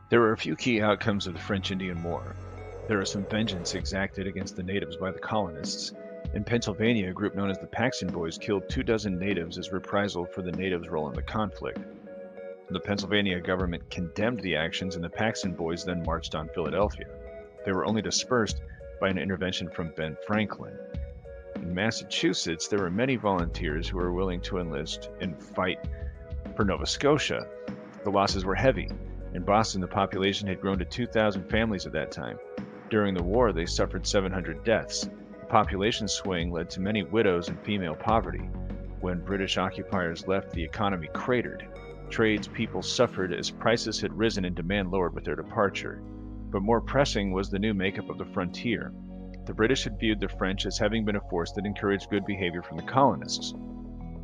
There were a few key outcomes of the French-Indian War. There was some vengeance exacted against the natives by the colonists. In Pennsylvania, a group known as the Paxton Boys killed 24 natives as reprisal for the natives' role in the conflict. The Pennsylvania government condemned the actions, and the Paxton Boys then marched on Philadelphia. They were only dispersed by an intervention from Ben Franklin. In Massachusetts, there were many volunteers who were willing to enlist and fight for Nova Scotia. The losses were heavy. In Boston, the population had grown to 2,000 families at that time. During the war, they suffered 700 deaths. The population swing led to many widows and female poverty. When British occupiers left, the economy cratered. Tradespeople suffered as prices had risen and demand lowered with their departure. But more pressing was the new makeup of the frontier. The British had viewed the French as having been a force that encouraged good behavior from the colonists.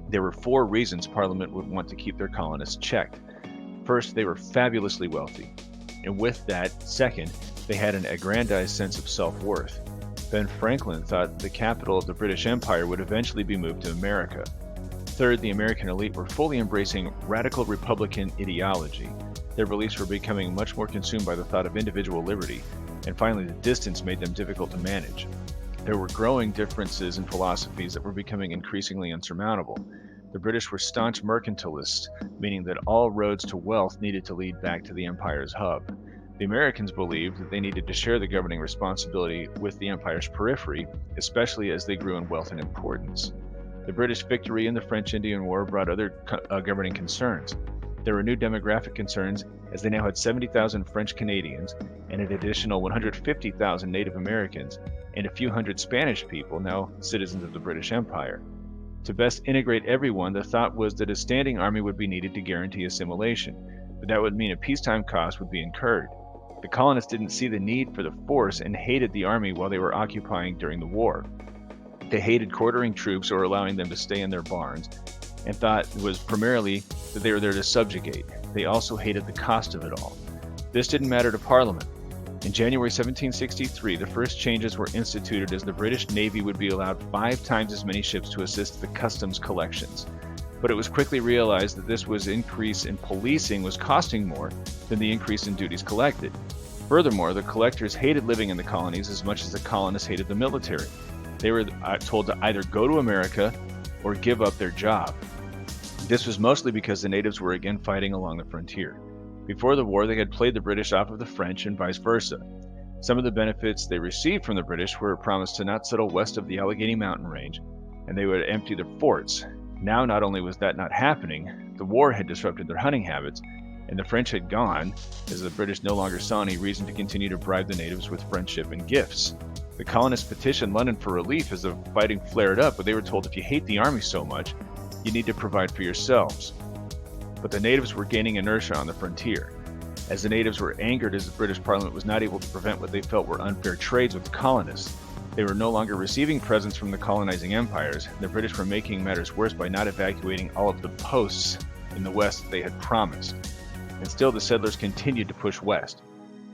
There were 4 reasons Parliament would want to keep their colonists checked. First, they were fabulously wealthy, and with that, second, they had an aggrandized sense of self-worth. Ben Franklin thought the capital of the British Empire would eventually be moved to America. Third, the American elite were fully embracing radical Republican ideology. Their beliefs were becoming much more consumed by the thought of individual liberty, and finally, the distance made them difficult to manage. There were growing differences in philosophies that were becoming increasingly unsurmountable. The British were staunch mercantilists, meaning that all roads to wealth needed to lead back to the empire's hub. The Americans believed that they needed to share the governing responsibility with the empire's periphery, especially as they grew in wealth and importance. The British victory in the French-Indian War brought other governing concerns. There were new demographic concerns, as they now had 70,000 French Canadians and an additional 150,000 Native Americans and a few hundred Spanish people, now citizens of the British Empire. To best integrate everyone, the thought was that a standing army would be needed to guarantee assimilation, but that would mean a peacetime cost would be incurred. The colonists didn't see the need for the force and hated the army while they were occupying during the war. They hated quartering troops or allowing them to stay in their barns, and thought it was primarily that they were there to subjugate. They also hated the cost of it all. This didn't matter to Parliament. In January 1763, the first changes were instituted as the British Navy would be allowed 5 times as many ships to assist the customs collections. But it was quickly realized that this increase in policing was costing more than the increase in duties collected. Furthermore, the collectors hated living in the colonies as much as the colonists hated the military. They were told to either go to America or give up their job. This was mostly because the natives were again fighting along the frontier. Before the war, they had played the British off of the French and vice versa. Some of the benefits they received from the British were a promise to not settle west of the Allegheny mountain range, and they would empty their forts. Now, not only was that not happening, the war had disrupted their hunting habits, and the French had gone, as the British no longer saw any reason to continue to bribe the natives with friendship and gifts. The colonists petitioned London for relief as the fighting flared up, but they were told if you hate the army so much, you need to provide for yourselves. But the natives were gaining inertia on the frontier. As the natives were angered as the British Parliament was not able to prevent what they felt were unfair trades with the colonists, they were no longer receiving presents from the colonizing empires. The British were making matters worse by not evacuating all of the posts in the west that they had promised. And still the settlers continued to push west.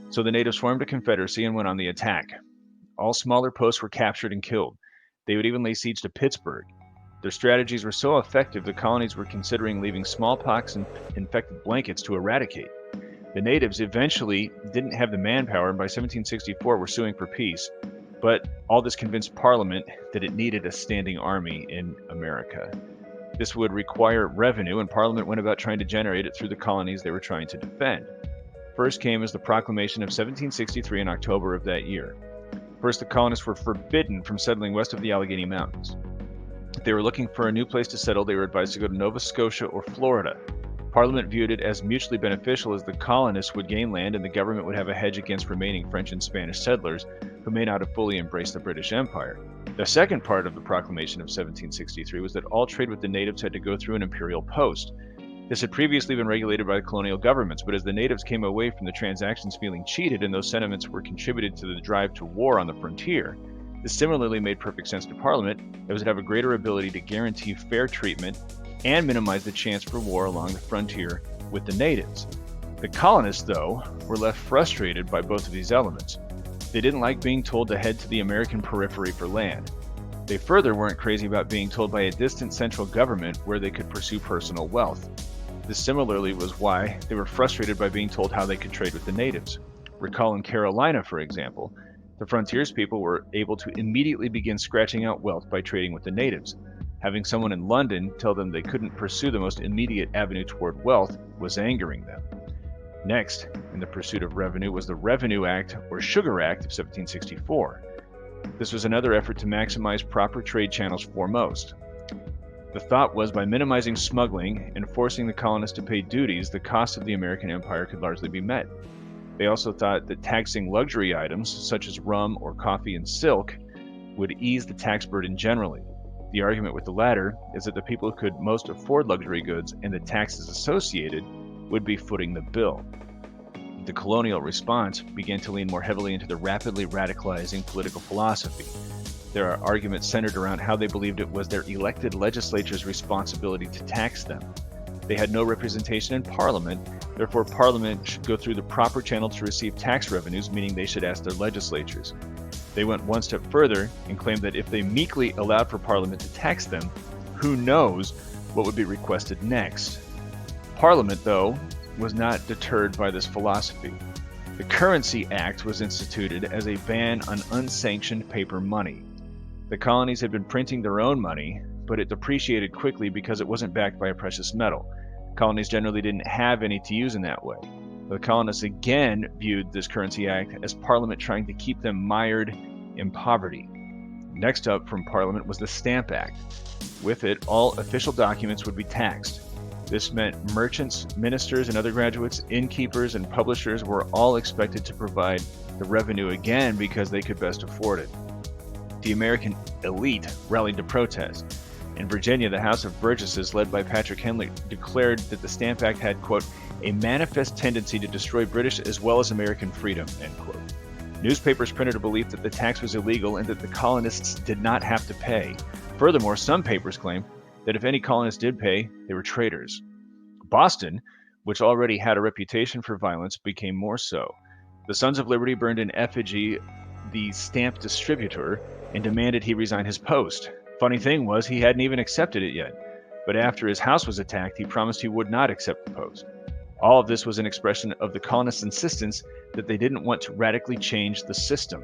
So the natives formed a confederacy and went on the attack. All smaller posts were captured and killed. They would even lay siege to Pittsburgh. Their strategies were so effective, the colonies were considering leaving smallpox and infected blankets to eradicate. The natives eventually didn't have the manpower, and by 1764 were suing for peace. But all this convinced Parliament that it needed a standing army in America. This would require revenue, and Parliament went about trying to generate it through the colonies they were trying to defend. First came as the proclamation of 1763 in October of that year. First, the colonists were forbidden from settling west of the Allegheny Mountains. If they were looking for a new place to settle, they were advised to go to Nova Scotia or Florida. Parliament viewed it as mutually beneficial, as the colonists would gain land and the government would have a hedge against remaining French and Spanish settlers who may not have fully embraced the British Empire. The second part of the proclamation of 1763 was that all trade with the natives had to go through an Imperial Post. This had previously been regulated by the colonial governments, but as the natives came away from the transactions feeling cheated and those sentiments were contributed to the drive to war on the frontier, this similarly made perfect sense to Parliament, as it would have a greater ability to guarantee fair treatment and minimize the chance for war along the frontier with the natives. The colonists, though, were left frustrated by both of these elements. They didn't like being told to head to the American periphery for land. They further weren't crazy about being told by a distant central government where they could pursue personal wealth. This similarly was why they were frustrated by being told how they could trade with the natives. Recall in Carolina, for example, the frontiers people were able to immediately begin scratching out wealth by trading with the natives. Having someone in London tell them they couldn't pursue the most immediate avenue toward wealth was angering them. Next, in the pursuit of revenue, was the Revenue Act or Sugar Act of 1764. This was another effort to maximize proper trade channels foremost. The thought was by minimizing smuggling and forcing the colonists to pay duties, the cost of the American empire could largely be met. They also thought that taxing luxury items, such as rum or coffee and silk, would ease the tax burden generally. The argument with the latter is that the people who could most afford luxury goods and the taxes associated would be footing the bill. The colonial response began to lean more heavily into the rapidly radicalizing political philosophy. There are arguments centered around how they believed it was their elected legislature's responsibility to tax them. They had no representation in Parliament, therefore Parliament should go through the proper channel to receive tax revenues, meaning they should ask their legislatures. They went one step further and claimed that if they meekly allowed for Parliament to tax them, who knows what would be requested next. Parliament, though, was not deterred by this philosophy. The Currency Act was instituted as a ban on unsanctioned paper money. The colonies had been printing their own money, but it depreciated quickly because it wasn't backed by a precious metal. Colonies generally didn't have any to use in that way. The colonists again viewed this Currency Act as Parliament trying to keep them mired in poverty. Next up from Parliament was the Stamp Act. With it, all official documents would be taxed. This meant merchants, ministers, and other graduates, innkeepers, and publishers were all expected to provide the revenue again because they could best afford it. The American elite rallied to protest. In Virginia, the House of Burgesses, led by Patrick Henry, declared that the Stamp Act had, quote, a manifest tendency to destroy British as well as American freedom, end quote. Newspapers printed a belief that the tax was illegal and that the colonists did not have to pay. Furthermore, some papers claimed that if any colonists did pay, they were traitors. Boston, which already had a reputation for violence, became more so. The Sons of Liberty burned in effigy the stamp distributor and demanded he resign his post. Funny thing was, he hadn't even accepted it yet, but after his house was attacked, he promised he would not accept the post. All of this was an expression of the colonists' insistence that they didn't want to radically change the system.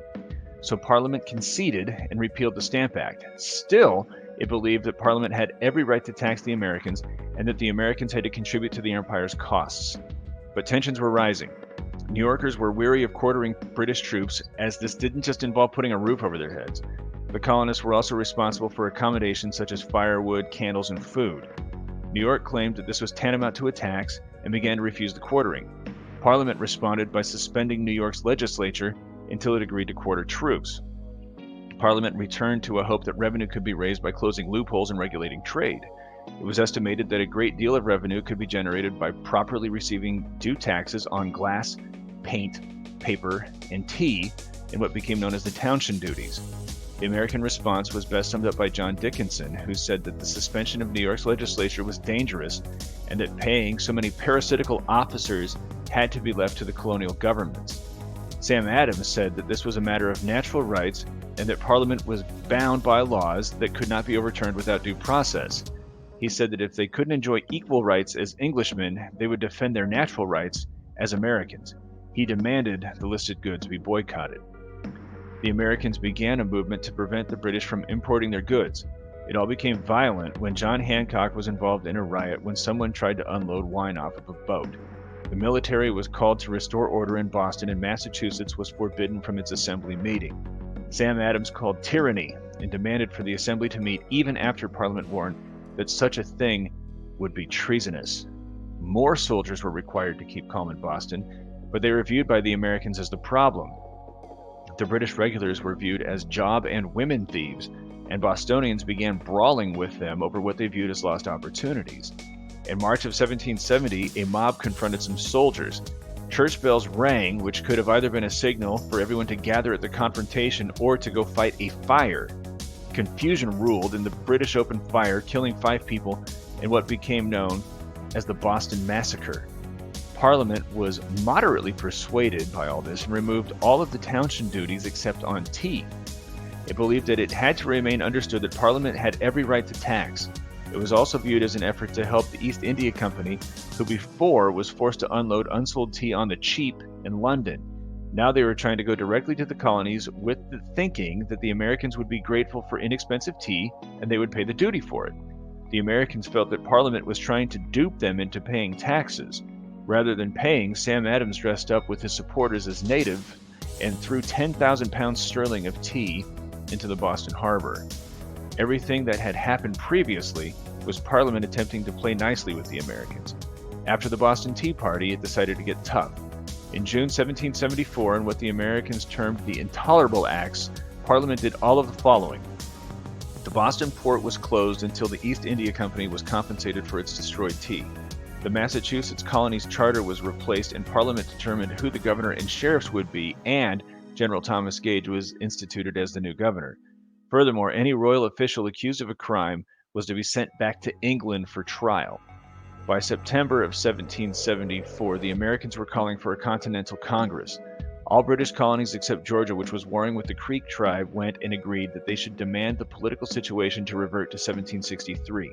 So Parliament conceded and repealed the Stamp Act. Still, it believed that Parliament had every right to tax the Americans and that the Americans had to contribute to the empire's costs. But tensions were rising. New Yorkers were weary of quartering British troops, as this didn't just involve putting a roof over their heads. The colonists were also responsible for accommodations such as firewood, candles, and food. New York claimed that this was tantamount to a tax and began to refuse the quartering. Parliament responded by suspending New York's legislature until it agreed to quarter troops. Parliament returned to a hope that revenue could be raised by closing loopholes and regulating trade. It was estimated that a great deal of revenue could be generated by properly receiving due taxes on glass, paint, paper, and tea in what became known as the Townshend duties. The American response was best summed up by John Dickinson, who said that the suspension of New York's legislature was dangerous and that paying so many parasitical officers had to be left to the colonial governments. Sam Adams said that this was a matter of natural rights and that Parliament was bound by laws that could not be overturned without due process. He said that if they couldn't enjoy equal rights as Englishmen, they would defend their natural rights as Americans. He demanded the listed goods be boycotted. The Americans began a movement to prevent the British from importing their goods. It all became violent when John Hancock was involved in a riot when someone tried to unload wine off of a boat. The military was called to restore order in Boston, and Massachusetts was forbidden from its assembly meeting. Sam Adams called tyranny and demanded for the assembly to meet even after Parliament warned that such a thing would be treasonous. More soldiers were required to keep calm in Boston, but they were viewed by the Americans as the problem. The British regulars were viewed as job and women thieves, and Bostonians began brawling with them over what they viewed as lost opportunities. In March of 1770, a mob confronted some soldiers. Church bells rang, which could have either been a signal for everyone to gather at the confrontation or to go fight a fire. Confusion ruled, and the British opened fire, killing 5 people in what became known as the Boston Massacre. Parliament was moderately persuaded by all this and removed all of the Townshend duties except on tea. It believed that it had to remain understood that Parliament had every right to tax. It was also viewed as an effort to help the East India Company, who before was forced to unload unsold tea on the cheap in London. Now they were trying to go directly to the colonies with the thinking that the Americans would be grateful for inexpensive tea and they would pay the duty for it. The Americans felt that Parliament was trying to dupe them into paying taxes. Rather than paying, Sam Adams dressed up with his supporters as native and threw 10,000 pounds sterling of tea into the Boston harbor. Everything that had happened previously was Parliament attempting to play nicely with the Americans. After the Boston Tea Party, it decided to get tough. In June 1774, in what the Americans termed the Intolerable Acts, Parliament did all of the following. The Boston port was closed until the East India Company was compensated for its destroyed tea. The Massachusetts colony's charter was replaced and Parliament determined who the governor and sheriffs would be, and General Thomas Gage was instituted as the new governor. Furthermore, any royal official accused of a crime was to be sent back to England for trial. By September of 1774, the Americans were calling for a Continental Congress. All British colonies except Georgia, which was warring with the Creek tribe, went and agreed that they should demand the political situation to revert to 1763.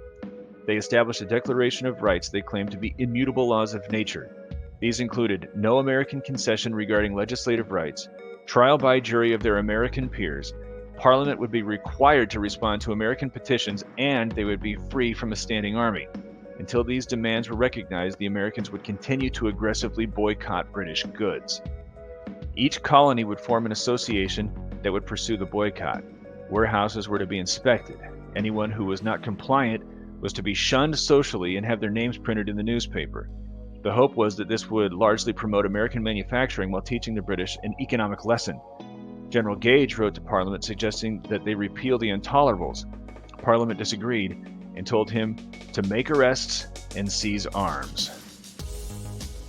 They established a Declaration of Rights they claimed to be immutable laws of nature. These included no American concession regarding legislative rights, trial by jury of their American peers, Parliament would be required to respond to American petitions, and they would be free from a standing army. Until these demands were recognized, the Americans would continue to aggressively boycott British goods. Each colony would form an association that would pursue the boycott. Warehouses were to be inspected. Anyone who was not compliant was to be shunned socially and have their names printed in the newspaper. The hope was that this would largely promote American manufacturing while teaching the British an economic lesson. General Gage wrote to Parliament suggesting that they repeal the Intolerables. Parliament disagreed and told him to make arrests and seize arms.